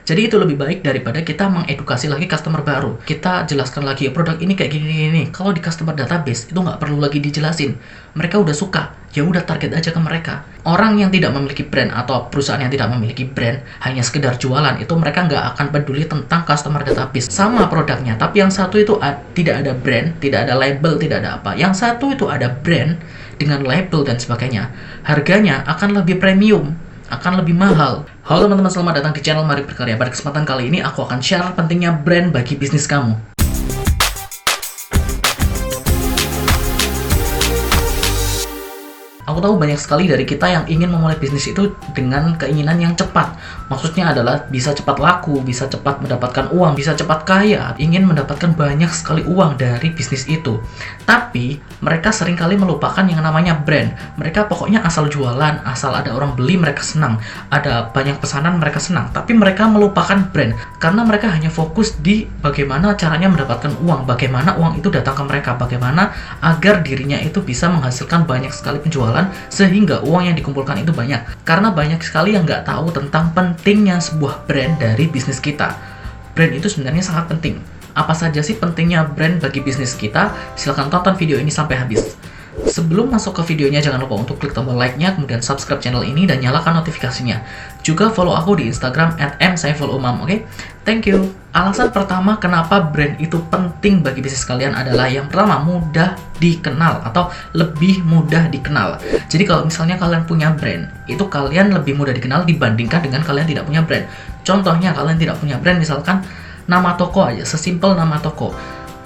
Jadi itu lebih baik daripada kita mengedukasi lagi customer baru. Kita jelaskan lagi produk ini kayak gini. Kalau di customer database itu nggak perlu lagi dijelasin. Mereka udah suka, ya udah target aja ke mereka. Orang yang tidak memiliki brand atau perusahaan yang tidak memiliki brand hanya sekedar jualan, itu mereka nggak akan peduli tentang customer database. Sama produknya, tapi yang satu itu tidak ada brand, tidak ada label, tidak ada apa. Yang satu itu ada brand dengan label dan sebagainya. Harganya akan lebih premium, akan lebih mahal. Halo teman-teman, selamat datang di channel Mari Berkarya. Pada kesempatan kali ini aku akan share pentingnya brand bagi bisnis kamu. Aku tahu banyak sekali dari kita yang ingin memulai bisnis itu dengan keinginan yang cepat. Maksudnya adalah bisa cepat laku, bisa cepat mendapatkan uang, bisa cepat kaya, ingin mendapatkan banyak sekali uang dari bisnis itu. Tapi mereka seringkali melupakan yang namanya brand. Mereka pokoknya asal jualan, asal ada orang beli mereka senang, ada banyak pesanan mereka senang. Tapi mereka melupakan brand karena mereka hanya fokus di bagaimana caranya mendapatkan uang, bagaimana uang itu datang ke mereka, bagaimana agar dirinya itu bisa menghasilkan banyak sekali penjualan sehingga uang yang dikumpulkan itu banyak. Karena banyak sekali yang nggak tahu tentang pentingnya sebuah brand dari bisnis kita. Brand itu sebenarnya sangat penting. Apa saja sih pentingnya brand bagi bisnis kita? Silahkan tonton video ini sampai habis. Sebelum masuk ke videonya, jangan lupa untuk klik tombol like-nya, kemudian subscribe channel ini dan nyalakan notifikasinya. Juga follow aku di Instagram @msaifulumam, oke? Thank you. Alasan pertama kenapa brand itu penting bagi bisnis kalian adalah yang pertama, mudah dikenal atau lebih mudah dikenal. Jadi kalau misalnya kalian punya brand, itu kalian lebih mudah dikenal dibandingkan dengan kalian tidak punya brand. Contohnya, kalian tidak punya brand, misalkan nama toko aja, sesimpel nama toko.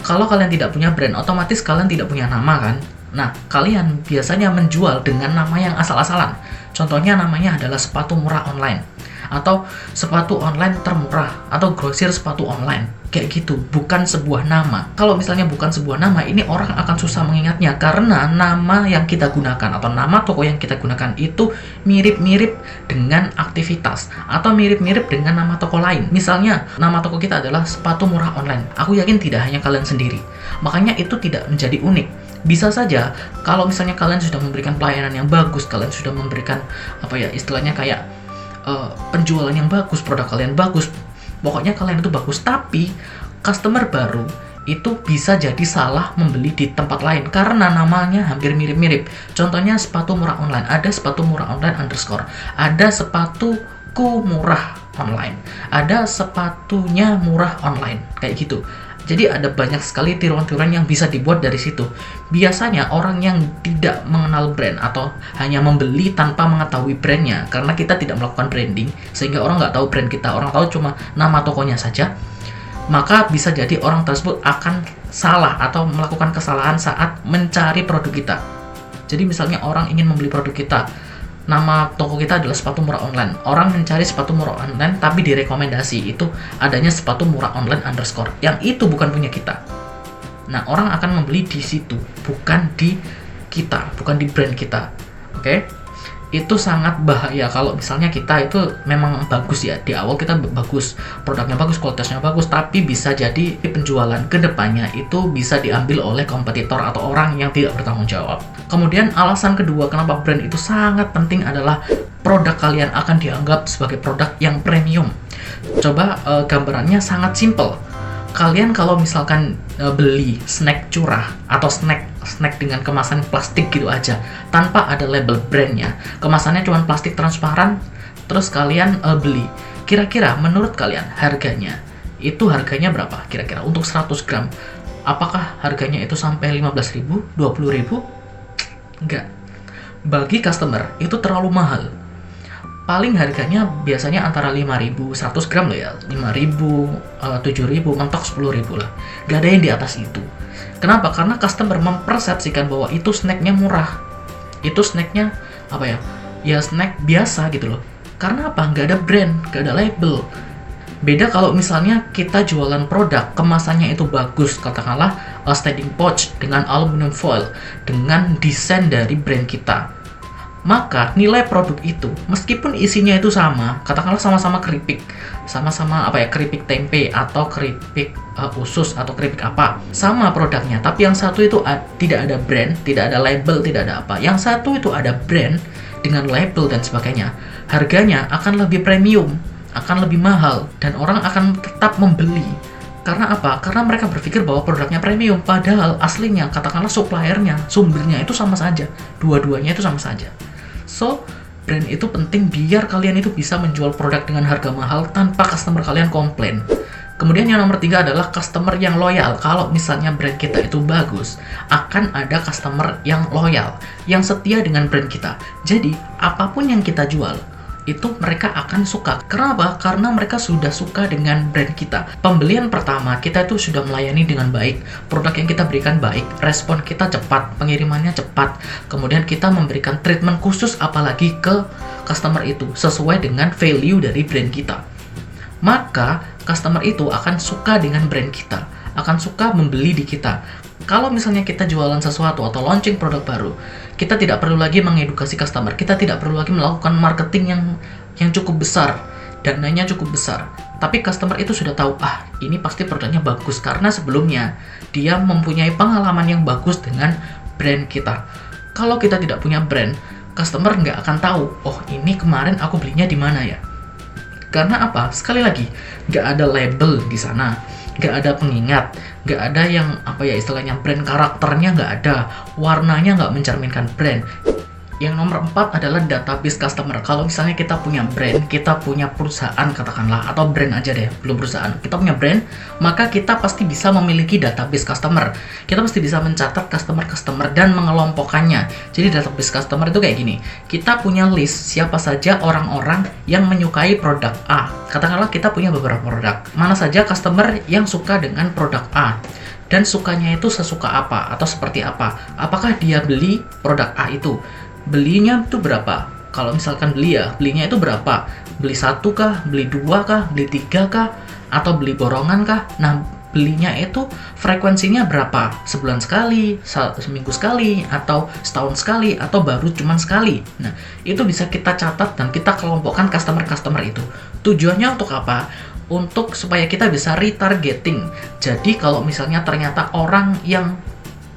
Kalau kalian tidak punya brand, otomatis kalian tidak punya nama kan? Nah, kalian biasanya menjual dengan nama yang asal-asalan. Contohnya namanya adalah sepatu murah online, atau sepatu online termurah, atau grosir sepatu online. Kayak gitu, bukan sebuah nama. Kalau misalnya bukan sebuah nama, ini orang akan susah mengingatnya karena nama yang kita gunakan atau nama toko yang kita gunakan itu mirip-mirip dengan aktivitas atau mirip-mirip dengan nama toko lain. Misalnya, nama toko kita adalah sepatu murah online. Aku yakin tidak hanya kalian sendiri. Makanya itu tidak menjadi unik. Bisa saja kalau misalnya kalian sudah memberikan pelayanan yang bagus, kalian sudah memberikan istilahnya kayak penjualan yang bagus, produk kalian bagus, pokoknya kalian itu bagus, tapi customer baru itu bisa jadi salah membeli di tempat lain karena namanya hampir mirip-mirip. Contohnya sepatu murah online, ada sepatu murah online underscore, ada sepatuku murah online, ada sepatunya murah online, kayak gitu. Jadi ada banyak sekali tiruan-tiruan yang bisa dibuat dari situ. Biasanya orang yang tidak mengenal brand atau hanya membeli tanpa mengetahui brandnya, karena kita tidak melakukan branding, sehingga orang nggak tahu brand kita, orang tahu cuma nama tokonya saja, maka bisa jadi orang tersebut akan salah atau melakukan kesalahan saat mencari produk kita. Jadi misalnya orang ingin membeli produk kita, nama toko kita adalah sepatu murah online. Orang mencari sepatu murah online, tapi direkomendasi itu adanya sepatu murah online underscore. Yang itu bukan punya kita. Nah, orang akan membeli di situ, bukan di kita, bukan di brand kita. Oke? Itu sangat bahaya kalau misalnya kita itu memang bagus ya. Di awal kita bagus, produknya bagus, kualitasnya bagus, tapi bisa jadi penjualan ke depannya itu bisa diambil oleh kompetitor atau orang yang tidak bertanggung jawab. Kemudian alasan kedua kenapa brand itu sangat penting adalah produk kalian akan dianggap sebagai produk yang premium. Coba gambarannya sangat simple. Kalian kalau misalkan beli snack curah atau snack dengan kemasan plastik gitu aja tanpa ada label brandnya, kemasannya cuma plastik transparan, terus kalian beli, kira-kira menurut kalian harganya berapa kira-kira untuk 100 gram? Apakah harganya itu sampai 15.000, 20.000? Enggak. Bagi customer itu terlalu mahal. Paling harganya biasanya antara 5.000, 100 gram loh ya, 5.000, 7.000, mentok 10.000 lah. Gak ada yang di atas itu. Kenapa? Karena customer mempersepsikan bahwa itu snacknya murah. Itu snacknya ya snack biasa gitu loh. Karena apa? Gak ada brand, gak ada label. Beda kalau misalnya kita jualan produk, kemasannya itu bagus, katakanlah standing pouch dengan aluminium foil, dengan desain dari brand kita. Maka nilai produk itu meskipun isinya itu sama, katakanlah sama-sama keripik, sama-sama keripik tempe atau keripik usus atau keripik apa, sama produknya, tapi yang satu itu tidak ada brand, tidak ada label, tidak ada apa. Yang satu itu ada brand dengan label dan sebagainya. Harganya akan lebih premium, akan lebih mahal dan orang akan tetap membeli. Karena apa? Karena mereka berpikir bahwa produknya premium, padahal aslinya, katakanlah suppliernya, sumbernya itu sama saja. Dua-duanya itu sama saja. So, brand itu penting biar kalian itu bisa menjual produk dengan harga mahal tanpa customer kalian komplain. Kemudian yang nomor 3 adalah customer yang loyal. Kalau misalnya brand kita itu bagus, akan ada customer yang loyal, yang setia dengan brand kita. Jadi, apapun yang kita jual, itu mereka akan suka. Kenapa? Karena mereka sudah suka dengan brand kita. Pembelian pertama, kita itu sudah melayani dengan baik. Produk yang kita berikan baik, respon kita cepat, pengirimannya cepat. Kemudian kita memberikan treatment khusus apalagi ke customer itu, sesuai dengan value dari brand kita. Maka, customer itu akan suka dengan brand kita, akan suka membeli di kita. Kalau misalnya kita jualan sesuatu atau launching produk baru, kita tidak perlu lagi mengedukasi customer, kita tidak perlu lagi melakukan marketing yang cukup besar, dananya cukup besar. Tapi customer itu sudah tahu, ini pasti produknya bagus, karena sebelumnya dia mempunyai pengalaman yang bagus dengan brand kita. Kalau kita tidak punya brand, customer nggak akan tahu, ini kemarin aku belinya di mana ya. Karena apa? Sekali lagi, nggak ada label di sana, nggak ada pengingat, nggak ada yang istilahnya brand karakternya nggak ada, warnanya nggak mencerminkan brand. Yang nomor 4 adalah database customer. Kalau misalnya kita punya brand, kita punya perusahaan katakanlah, atau brand aja deh, belum perusahaan, kita punya brand, maka kita pasti bisa memiliki database customer. Kita pasti bisa mencatat customer dan mengelompokkannya. Jadi database customer itu kayak gini, kita punya list siapa saja orang-orang yang menyukai produk A. Katakanlah kita punya beberapa produk, mana saja customer yang suka dengan produk A, dan sukanya itu sesuka apa atau seperti apa. Apakah dia beli produk A itu? Belinya itu berapa? Kalau misalkan belinya itu berapa? Beli 1 kah? Beli 2 kah? Beli 3 kah? Atau beli borongan kah? Nah, belinya itu frekuensinya berapa? Sebulan sekali, seminggu sekali, atau setahun sekali, atau baru cuman sekali. Nah, itu bisa kita catat dan kita kelompokkan customer itu. Tujuannya untuk apa? Untuk supaya kita bisa retargeting. Jadi kalau misalnya ternyata orang yang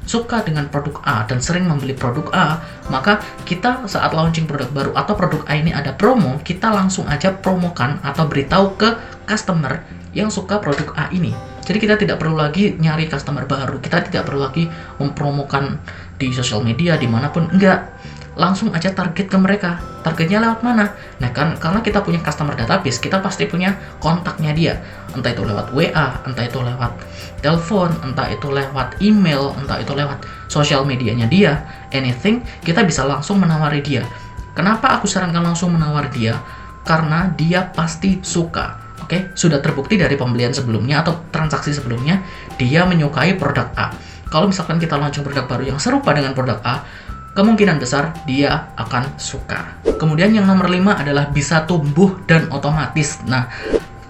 suka dengan produk A dan sering membeli produk A, maka kita saat launching produk baru atau produk A ini ada promo, kita langsung aja promokan atau beritahu ke customer yang suka produk A ini. Jadi kita tidak perlu lagi nyari customer baru, kita tidak perlu lagi mempromokan di sosial media dimanapun, enggak. Langsung aja target ke mereka. Targetnya lewat mana? Nah, karena kita punya customer database, kita pasti punya kontaknya dia. Entah itu lewat WA, entah itu lewat telepon, entah itu lewat email, entah itu lewat sosial medianya dia, anything, kita bisa langsung menawari dia. Kenapa aku sarankan langsung menawari dia? Karena dia pasti suka. Oke, sudah terbukti dari pembelian sebelumnya atau transaksi sebelumnya, dia menyukai produk A. Kalau misalkan kita launching produk baru yang serupa dengan produk A, kemungkinan besar dia akan suka. Kemudian yang nomor 5 adalah bisa tumbuh dan otomatis. Nah,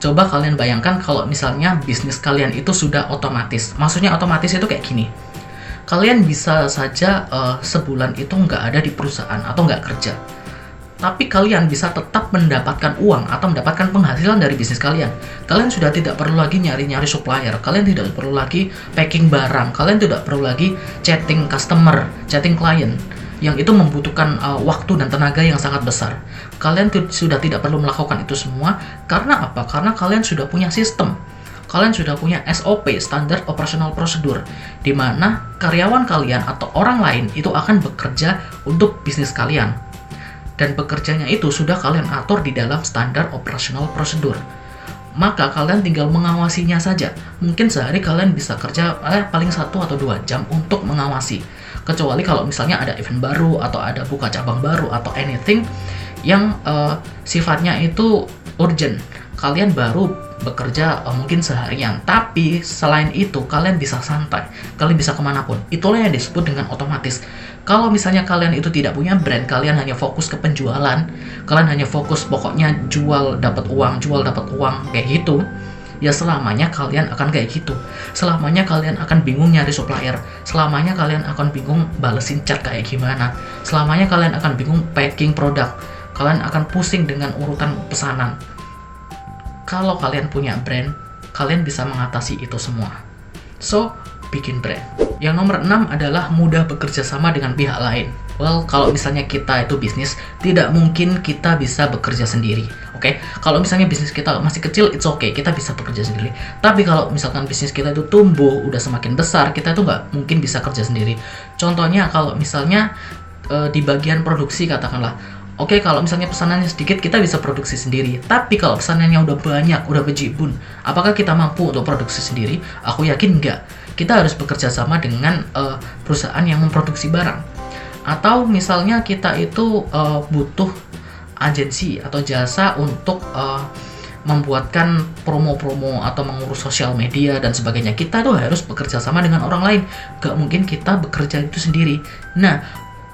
coba kalian bayangkan kalau misalnya bisnis kalian itu sudah otomatis. Maksudnya otomatis itu kayak gini. Kalian bisa saja sebulan itu nggak ada di perusahaan atau nggak kerja. Tapi kalian bisa tetap mendapatkan uang atau mendapatkan penghasilan dari bisnis kalian. Kalian sudah tidak perlu lagi nyari-nyari supplier. Kalian tidak perlu lagi packing barang. Kalian tidak perlu lagi chatting customer, chatting client. Yang itu membutuhkan waktu dan tenaga yang sangat besar. Kalian sudah tidak perlu melakukan itu semua. Karena apa? Karena kalian sudah punya sistem. Kalian sudah punya SOP, Standard Operational Procedure, di mana karyawan kalian atau orang lain itu akan bekerja untuk bisnis kalian. Dan bekerjanya itu sudah kalian atur di dalam Standard Operational Procedure. Maka kalian tinggal mengawasinya saja. Mungkin sehari kalian bisa kerja paling 1 atau 2 jam untuk mengawasi. Kecuali kalau misalnya ada event baru atau ada buka cabang baru atau anything yang sifatnya itu urgent. Kalian baru bekerja mungkin seharian. Tapi selain itu kalian bisa santai. Kalian bisa kemanapun. Itulah yang disebut dengan otomatis. Kalau misalnya kalian itu tidak punya brand, kalian hanya fokus ke penjualan, kalian hanya fokus pokoknya jual dapat uang, kayak gitu, ya selamanya kalian akan kayak gitu. Selamanya kalian akan bingung nyari supplier, selamanya kalian akan bingung balesin chat kayak gimana, selamanya kalian akan bingung packing produk, kalian akan pusing dengan urutan pesanan. Kalau kalian punya brand, kalian bisa mengatasi itu semua. So, bikin brand. Yang nomor 6 adalah mudah bekerja sama dengan pihak lain. Well, kalau misalnya kita itu bisnis, tidak mungkin kita bisa bekerja sendiri. Oke, kalau misalnya bisnis kita masih kecil, it's okay, kita bisa bekerja sendiri. Tapi kalau misalkan bisnis kita itu tumbuh, udah semakin besar, kita itu nggak mungkin bisa kerja sendiri. Contohnya kalau misalnya di bagian produksi katakanlah, oke, kalau misalnya pesanannya sedikit, kita bisa produksi sendiri. Tapi kalau pesanannya udah banyak, udah bejibun, apakah kita mampu untuk produksi sendiri? Aku yakin enggak. Kita harus bekerja sama dengan perusahaan yang memproduksi barang. Atau misalnya kita itu butuh agensi atau jasa untuk membuatkan promo-promo atau mengurus sosial media dan sebagainya. Kita tuh harus bekerja sama dengan orang lain. Gak mungkin kita bekerja itu sendiri. Nah,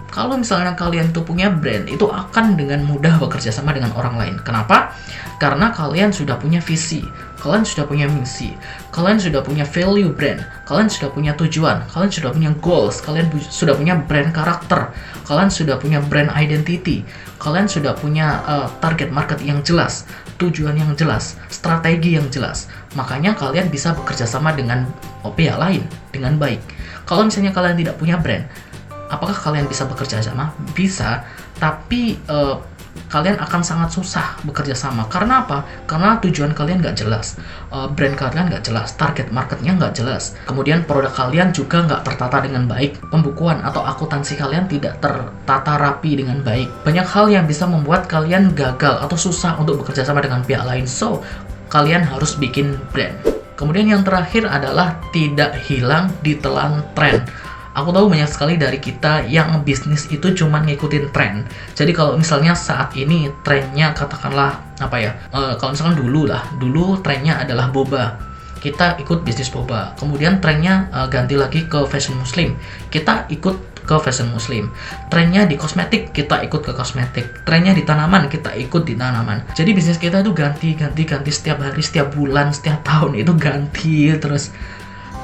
kalau misalnya kalian tuh punya brand, itu akan dengan mudah bekerja sama dengan orang lain. Kenapa? Karena kalian sudah punya visi, kalian sudah punya misi, kalian sudah punya value brand, kalian sudah punya tujuan, kalian sudah punya goals, kalian sudah punya brand karakter, kalian sudah punya brand identity, kalian sudah punya target market yang jelas, tujuan yang jelas, strategi yang jelas. Makanya kalian bisa bekerja sama dengan pihak lain dengan baik. Kalau misalnya kalian tidak punya brand, apakah kalian bisa bekerja sama? Bisa, tapi kalian akan sangat susah bekerja sama. Karena apa? Karena tujuan kalian nggak jelas, brand kalian nggak jelas, target marketnya nggak jelas, kemudian produk kalian juga nggak tertata dengan baik, pembukuan atau akuntansi kalian tidak tertata rapi dengan baik. Banyak hal yang bisa membuat kalian gagal atau susah untuk bekerja sama dengan pihak lain. So, kalian harus bikin brand. Kemudian yang terakhir adalah tidak hilang ditelan tren. Aku tahu banyak sekali dari kita yang bisnis itu cuma ngikutin tren. Jadi kalau misalnya saat ini trennya katakanlah kalau misalkan dulu trennya adalah boba, kita ikut bisnis boba. Kemudian trennya ganti lagi ke fashion muslim, kita ikut ke fashion muslim. Trennya di kosmetik, kita ikut ke kosmetik. Trennya di tanaman, kita ikut di tanaman. Jadi bisnis kita itu ganti setiap hari, setiap bulan, setiap tahun itu ganti terus.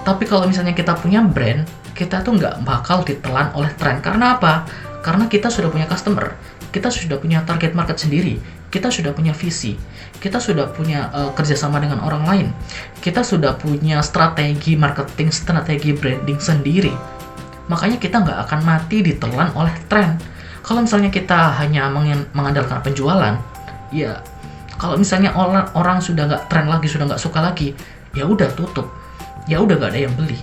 Tapi kalau misalnya kita punya brand, kita tuh nggak bakal ditelan oleh tren. Karena apa? Karena kita sudah punya customer, kita sudah punya target market sendiri, kita sudah punya visi, kita sudah punya kerjasama dengan orang lain, kita sudah punya strategi marketing, strategi branding sendiri. Makanya kita nggak akan mati ditelan oleh tren. Kalau misalnya kita hanya mengandalkan penjualan, ya kalau misalnya orang sudah nggak tren lagi, sudah nggak suka lagi, ya udah tutup, ya udah nggak ada yang beli.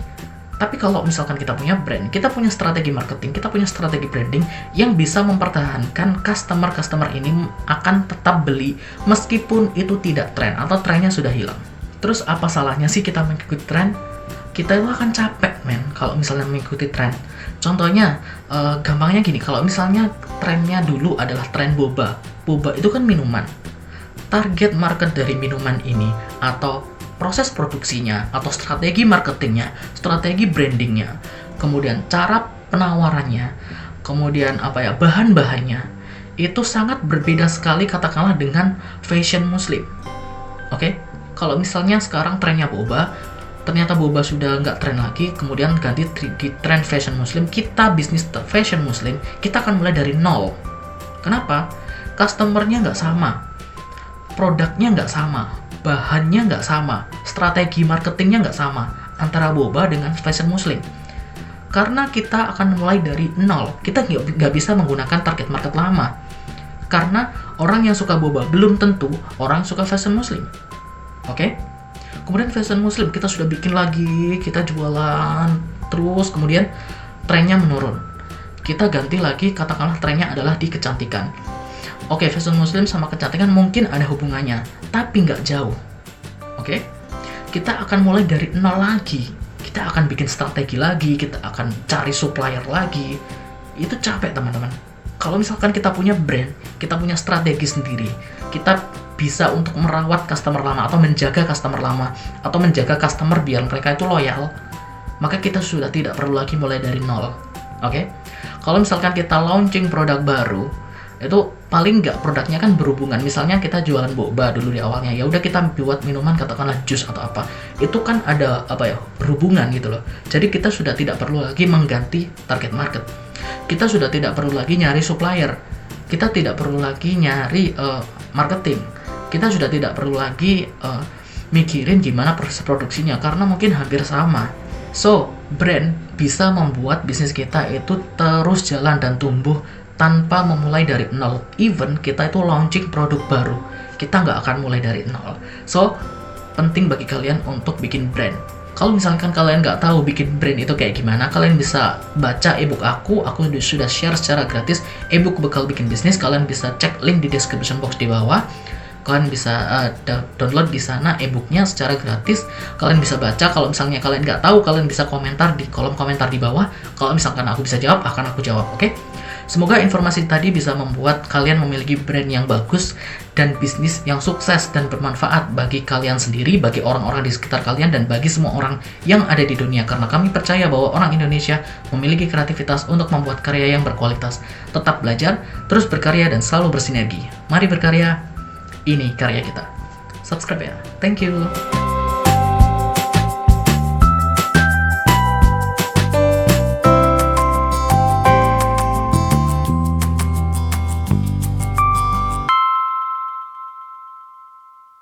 Tapi kalau misalkan kita punya brand, kita punya strategi marketing, kita punya strategi branding yang bisa mempertahankan customer ini akan tetap beli meskipun itu tidak tren atau trennya sudah hilang. Terus apa salahnya sih kita mengikuti tren? Kita itu akan capek kalau misalnya mengikuti tren. Contohnya, gampangnya gini, kalau misalnya trennya dulu adalah tren boba. Boba itu kan minuman. Target market dari minuman ini atau proses produksinya atau strategi marketingnya, strategi brandingnya, kemudian cara penawarannya, kemudian bahan-bahannya itu sangat berbeda sekali katakanlah dengan fashion muslim. Oke? Kalau misalnya sekarang trennya boba, ternyata boba sudah nggak tren lagi, kemudian ganti di tren fashion muslim, kita bisnis fashion muslim, kita akan mulai dari nol. Kenapa? Customernya nggak sama, produknya nggak sama, bahannya nggak sama, strategi marketingnya nggak sama antara boba dengan fashion muslim. Karena kita akan mulai dari nol, kita nggak bisa menggunakan target market lama. Karena orang yang suka boba belum tentu orang suka fashion muslim. Oke? Kemudian fashion muslim kita sudah bikin lagi, kita jualan terus, kemudian trennya menurun. Kita ganti lagi, katakanlah trennya adalah di kecantikan. Oke, fashion muslim sama kecantikan mungkin ada hubungannya, tapi nggak jauh. Oke? Kita akan mulai dari nol lagi. Kita akan bikin strategi lagi, kita akan cari supplier lagi. Itu capek, teman-teman. Kalau misalkan kita punya brand, kita punya strategi sendiri, kita bisa untuk merawat customer lama atau menjaga customer lama atau menjaga customer biar mereka itu loyal, maka kita sudah tidak perlu lagi mulai dari nol. Oke? Kalau misalkan kita launching produk baru, itu paling nggak produknya kan berhubungan. Misalnya kita jualan boba dulu di awalnya, ya udah kita buat minuman katakanlah jus atau apa, itu kan ada berhubungan gitu loh. Jadi kita sudah tidak perlu lagi mengganti target market, kita sudah tidak perlu lagi nyari supplier, kita tidak perlu lagi nyari marketing, kita sudah tidak perlu lagi mikirin gimana proses produksinya karena mungkin hampir sama. So, brand bisa membuat bisnis kita itu terus jalan dan tumbuh tanpa memulai dari nol. Even kita itu launching produk baru, kita nggak akan mulai dari nol. So, penting bagi kalian untuk bikin brand. Kalau misalkan kalian nggak tahu bikin brand itu kayak gimana, kalian bisa baca ebook aku sudah share secara gratis ebook bekal bikin bisnis. Kalian bisa cek link di description box di bawah. Kalian bisa download di sana ebooknya secara gratis. Kalian bisa baca. Kalau misalnya kalian nggak tahu, kalian bisa komentar di kolom komentar di bawah. Kalau misalkan aku bisa jawab, akan aku jawab, oke? Semoga informasi tadi bisa membuat kalian memiliki brand yang bagus dan bisnis yang sukses dan bermanfaat bagi kalian sendiri, bagi orang-orang di sekitar kalian, dan bagi semua orang yang ada di dunia. Karena kami percaya bahwa orang Indonesia memiliki kreativitas untuk membuat karya yang berkualitas. Tetap belajar, terus berkarya, dan selalu bersinergi. Mari berkarya, ini karya kita. Subscribe ya. Thank you.